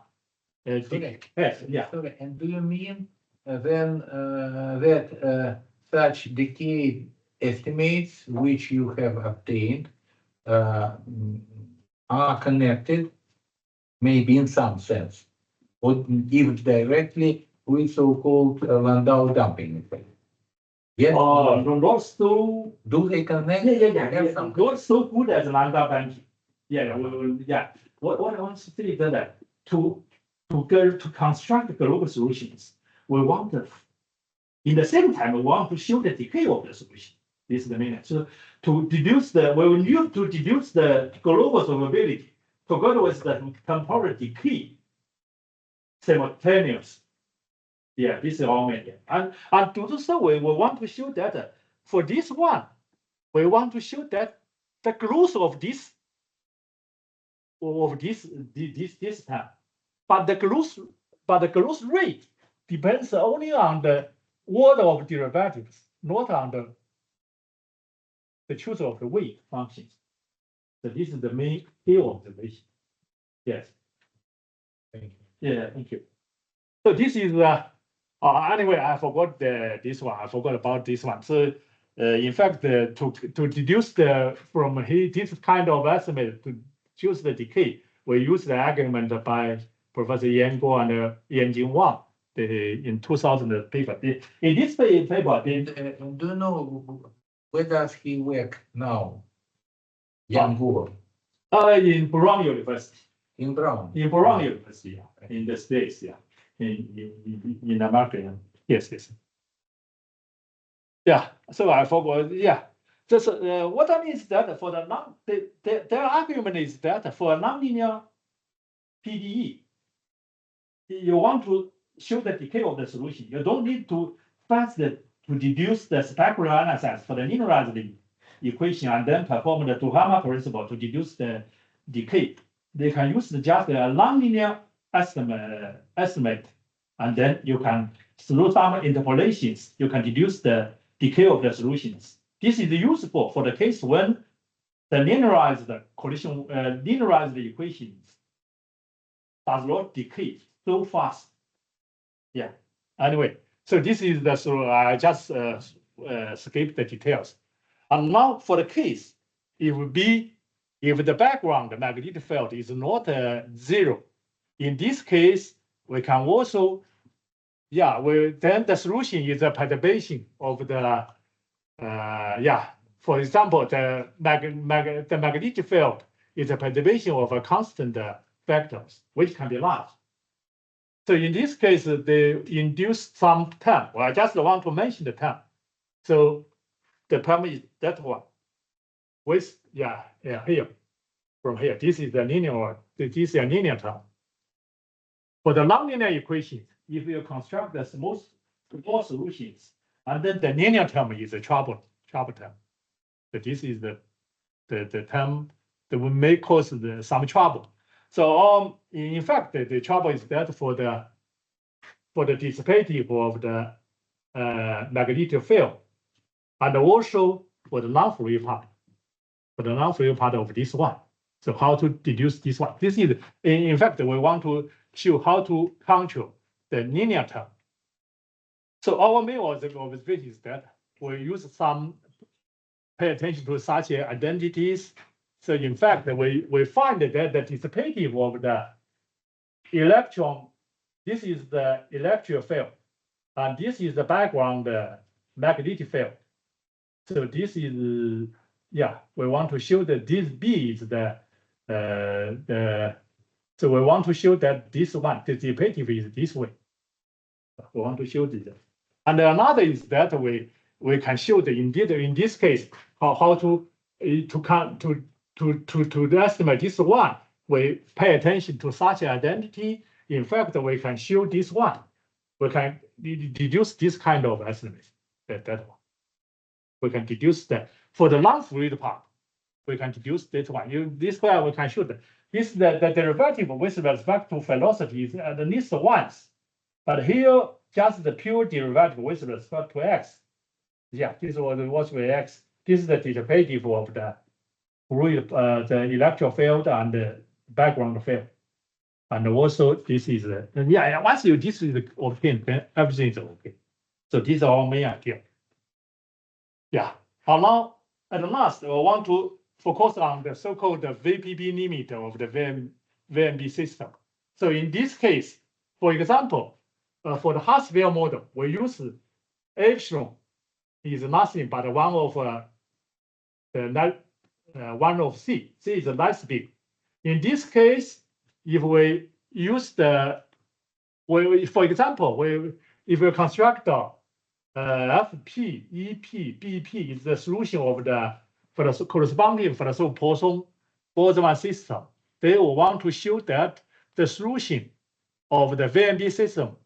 S2: Yes, yeah.
S1: Okay. And do you mean then that such decay estimates which you have obtained are connected, maybe in some sense, or even directly with so-called Landau damping effect? Yes.
S2: Not so.
S1: Do they connect?
S2: Yeah. Not so good as Landau damping. Yeah. What I want to say is that to construct global solutions, we want to, in the same time, we want to show the decay of the solution. This is the main. So to deduce we will need to deduce the global solvability together with the temporal decay simultaneous. Yeah, this is our main. And to do so, we want to show that for this one, we want to show that the growth of this time, but the growth rate depends only on the order of derivatives, not on the choice of the weight functions. So this is the main key observation. Yes.
S1: Thank you.
S2: Yeah, thank you. So this is Anyway, I forgot this one. I forgot about this one. So, in fact, to deduce from this kind of estimate to choose the decay, we use the argument by Professor Yan Guo and Yanjing Wang in 2000 paper. In this paper,
S1: Do you know where does he work now? Yang Guo.
S2: In Brown University.
S1: In Brown.
S2: In Brown University, yeah. In the States, yeah. In America, yeah. Yes, yes. Yeah, so I forgot, yeah. Just, what I mean is that for the their argument is that for a nonlinear PDE, you want to show the decay of the solution. You don't need to to deduce the specular analysis for the linearized equation and then perform the Duhamel principle to deduce the decay. They can use just a nonlinear estimate, and then you can, through some interpolations, you can deduce the decay of the solutions. This is useful for the case when the linearized equations does not decay so fast. Yeah. Anyway, so this is the, so I just skip the details. And now for the case, it will be if the background, the magnetic field is not zero. In this case, we can also, yeah, then the solution is a perturbation of the, for example, the magnetic field is a perturbation of a constant vectors, which can be large. So in this case, they induce some term. Well, I just want to mention the term. So the term is that one. With, here, from here, this is the linear, this is a linear term. For the nonlinear equations, if you construct the small solutions, and then the linear term is a trouble term. So this is the term that will may cause some trouble. So in fact, the trouble is that for the dissipative of the magnetic field, and also for the non-Fourier part, of this one. So how to deduce this one? This is, in fact, we want to show how to control the linear term. So our main observation is that we use pay attention to such identities. So in fact, we find that the dissipative of the electron, this is the electric field, and this is the background magnetic field. So this is, we want to show that this B is so we want to show that this one, the dissipative is this way. We want to show this. And another is that we can show that indeed in this case, how to estimate this one. We pay attention to such identity. In fact, we can show this one. We can deduce this kind of estimate. That one. We can deduce that for the non-Fourier part. We can deduce this one. This way we can show that this the derivative with respect to velocity is at least once. But here, just the pure derivative with respect to x. Yeah, this was with x. This is the derivative of the the electric field and the background field. And also this is once this is obtained, then everything is okay. So these are our main idea. Yeah. And now at last, I want to focus on the so-called VPB limit of the VMB system. So in this case, for example, for the Huxley model, we use epsilon is nothing but one of C. C is less big. In this case, if we use for example, if we construct FP, EP, BP is the solution of for the corresponding for the Poisson-Boltzmann system, they will want to show that the solution of the VMB system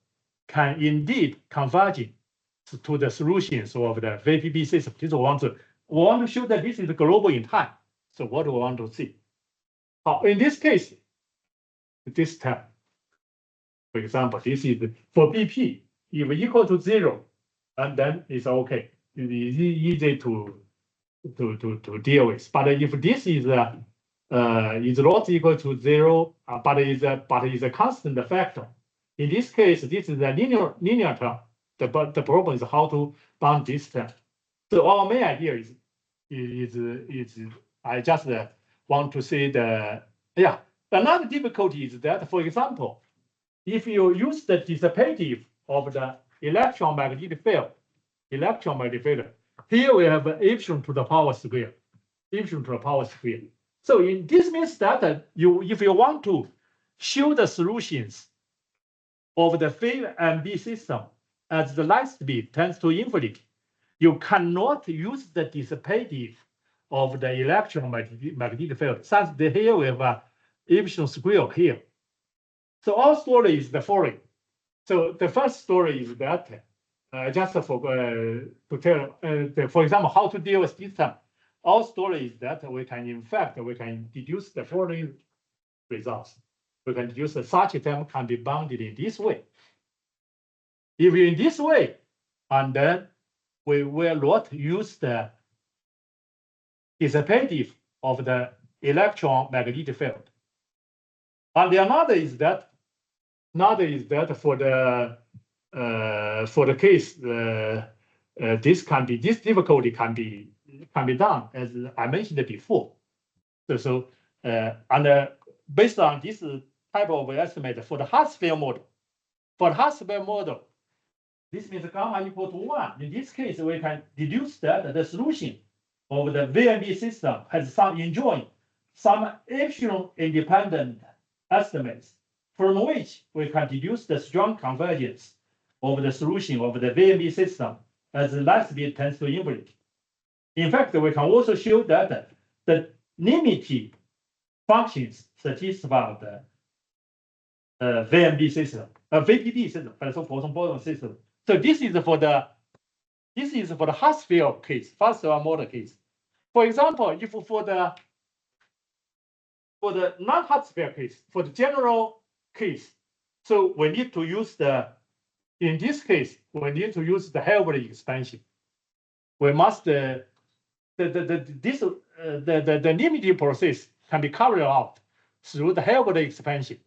S2: can indeed converge to the solutions of the VPB system. This we want to show that this is global in time. So what do we want to see? In this case, this term, for example, this is for BP, if equal to 0, and then it's okay. It is easy to deal with. But if this is not equal to 0, but is a constant factor, In this case, this is a linear term. The problem is how to bound this term. So our main idea is I just want to say another difficulty is that, for example, if you use the dissipative of the electromagnetic field, here we have epsilon to the power square, So this means that if you want to show the solutions of the phase and B system as the light speed tends to infinity, you cannot use the dissipative of the electromagnetic field. Since here we have a epsilon square here. So our story is the following. So the first story is that just to tell, for example, how to deal with this term. Our story is that we can deduce the following results. We can deduce that such a term can be bounded in this way. If in this way, and then we will not use the dissipative of the electromagnetic field. And another is that for the case this difficulty can be done as I mentioned before. So based on this type of estimate for the Hart-Sphere model, this means gamma equal to 1. In this case, we can deduce that the solution of the VMB system has enjoying some epsilon independent estimates, from which we can deduce the strong convergence of the solution of the VMB system as the light speed tends to infinity. In fact, we can also show that the limited functions satisfy the VMB system, VPD system, Boson-Boson system. So this is for the Hart-Sphere case, Hart-Sphere model case. For example, if for the non-Hart-Sphere case, for the general case, so we need to use in this case, we need to use the Hilbert expansion. We must the limited process can be carried out through the Hilbert expansion.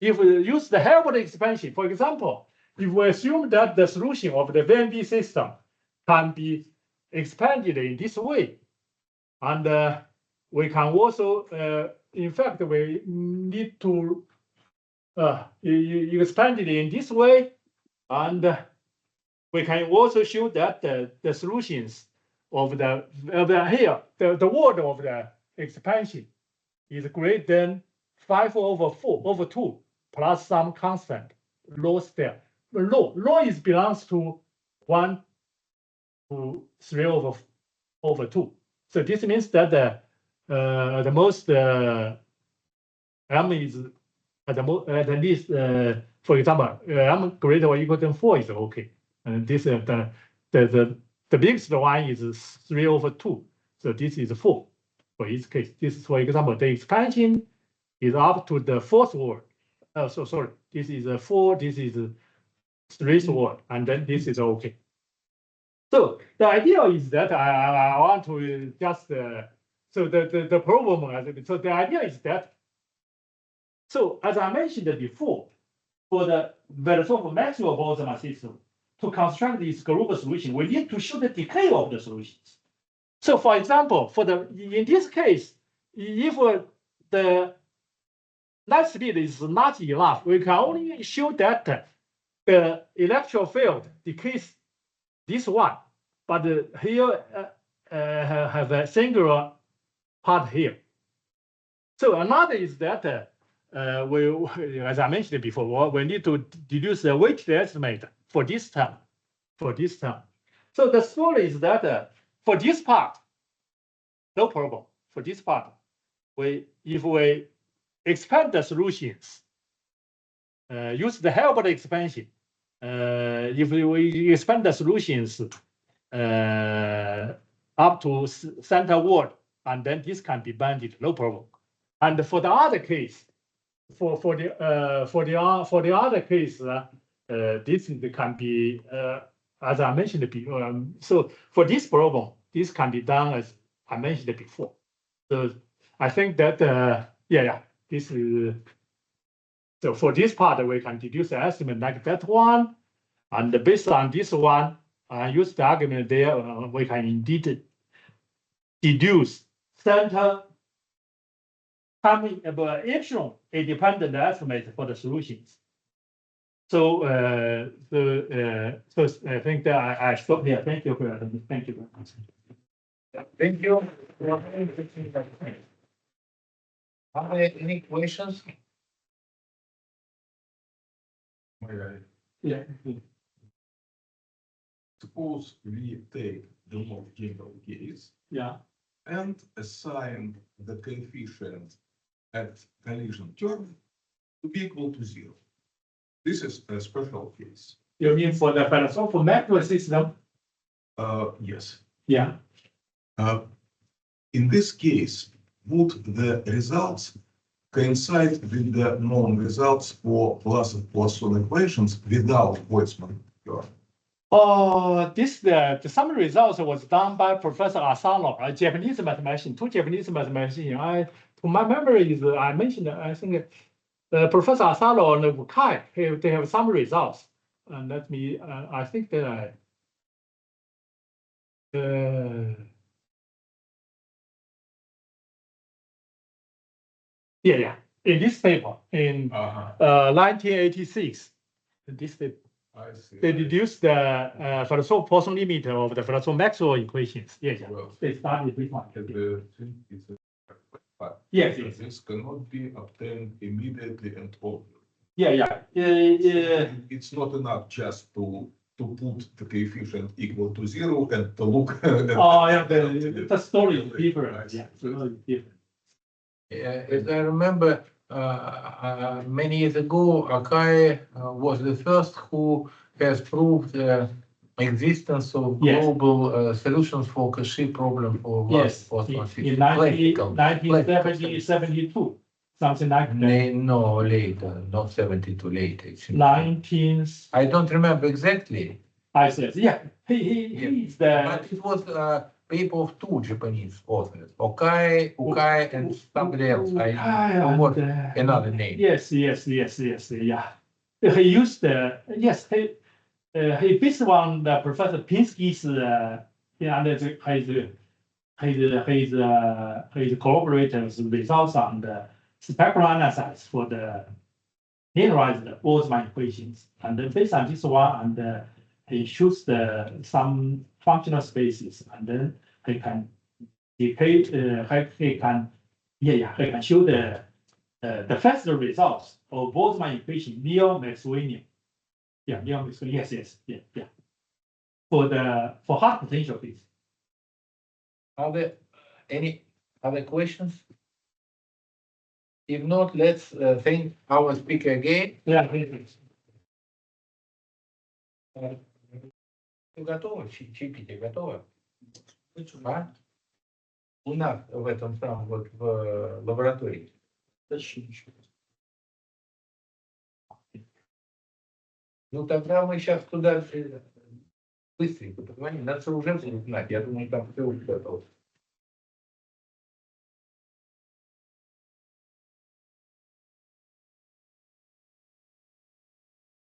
S2: If we use the Hilbert expansion, for example, if we assume that the solution of the VMB system can be expanded in this way, and we can also, in fact, we need to expand it in this way, and we can also show that the solutions of the word of the expansion is greater than 5/4/2 plus some constant rho there. Rho belongs to 1 to 3/2. So this means that the most m is at least, for example, m greater or equal than 4 is okay. And this the biggest one is 3/2. So this is 4 for each case. This is, for example, the expansion is up to the 4th word. So sorry, this is 4, this is 3rd word, and then this is okay. So the idea is that I want to just so the problem. So the idea is that, so as I mentioned before, for the Власова-Максвелла-Больцмана system, to construct this global solution, we need to show the decay of the solutions. So for example, in this case, if the light speed is not enough, we can only show that the electric field decays this one, but here have a singular part here. So another is that as I mentioned before, we need to deduce the weighted estimate for this term. So the story is that for this part, no problem. For this part, if we expand the solutions, use the Hilbert expansion. If we expand the solutions up to center word, and then this can be bounded, no problem. And for the other case, for the other case, this can be as I mentioned before. So for this problem, this can be done as I mentioned before. So I think that this is So for this part, we can deduce the estimate like that one. And based on this one, use the argument there, we can indeed deduce center coming epsilon a dependent estimate for the solutions. So, I think that I stop here. Thank you for your attention. Thank you very much.
S1: Thank you. Are there any questions?
S4: May I?
S2: Yeah.
S4: Suppose we take the most general case
S2: Yeah.
S4: and assign the coefficient at collision term to be equal to 0. This is a special case.
S2: You mean for the philosophical macro system?
S4: Yes.
S2: Yeah.
S4: In this case, would the results coincide with the known results for Vlasa-Pуассона equations without Boltzmann term?
S2: The summary results was done by Professor Asano, a Japanese mathematician, two Japanese mathematicians. To my memory is I mentioned, I think Professor Asano and Wukai, they have some results. And let me, I think that yeah, in this paper in 1986, in this paper.
S4: I see.
S2: They deduced the Vlasa-Pуассона limit of the Vlasa-Maxwell equations. Yes,
S4: Well,
S2: they started with one. Yes, yes.
S4: This cannot be obtained immediately and obviously.
S2: Yeah.
S4: It's not enough just to put the coefficient equal to 0 and to look at.
S2: Oh, yeah, the story is different. Yeah, story is different.
S1: As I remember, many years ago, Akai was the first who has proved the existence of global solutions for Cauchy problem for Vlasa-Pуассона system.
S2: In 1972, something like that.
S1: No, later, not 72, later.
S2: 19.
S1: I don't remember exactly.
S2: I said, yeah, he's the.
S1: But it was a paper of two Japanese authors, Ukai and somebody else. I forgot another name.
S2: Yes, yeah. He used he based on the Professor Pinsky's his collaborators' results on the spectral analysis for the linearized Boltzmann equations, and then based on this one, and he chooses some functional spaces, and then he can show the faster results of Boltzmann equation near Maxwellian. Yeah, near Maxwellian. Yes. For hard potential case.
S1: Are there any other questions? If not, let's thank our speaker again.
S2: Yeah.
S1: Готово? Чипите готово? А? У нас в этом самом вот в лаборатории. Ну тогда мы сейчас туда быстренько позвоним. Нас уже будут знать. Я думаю, там все уже готово.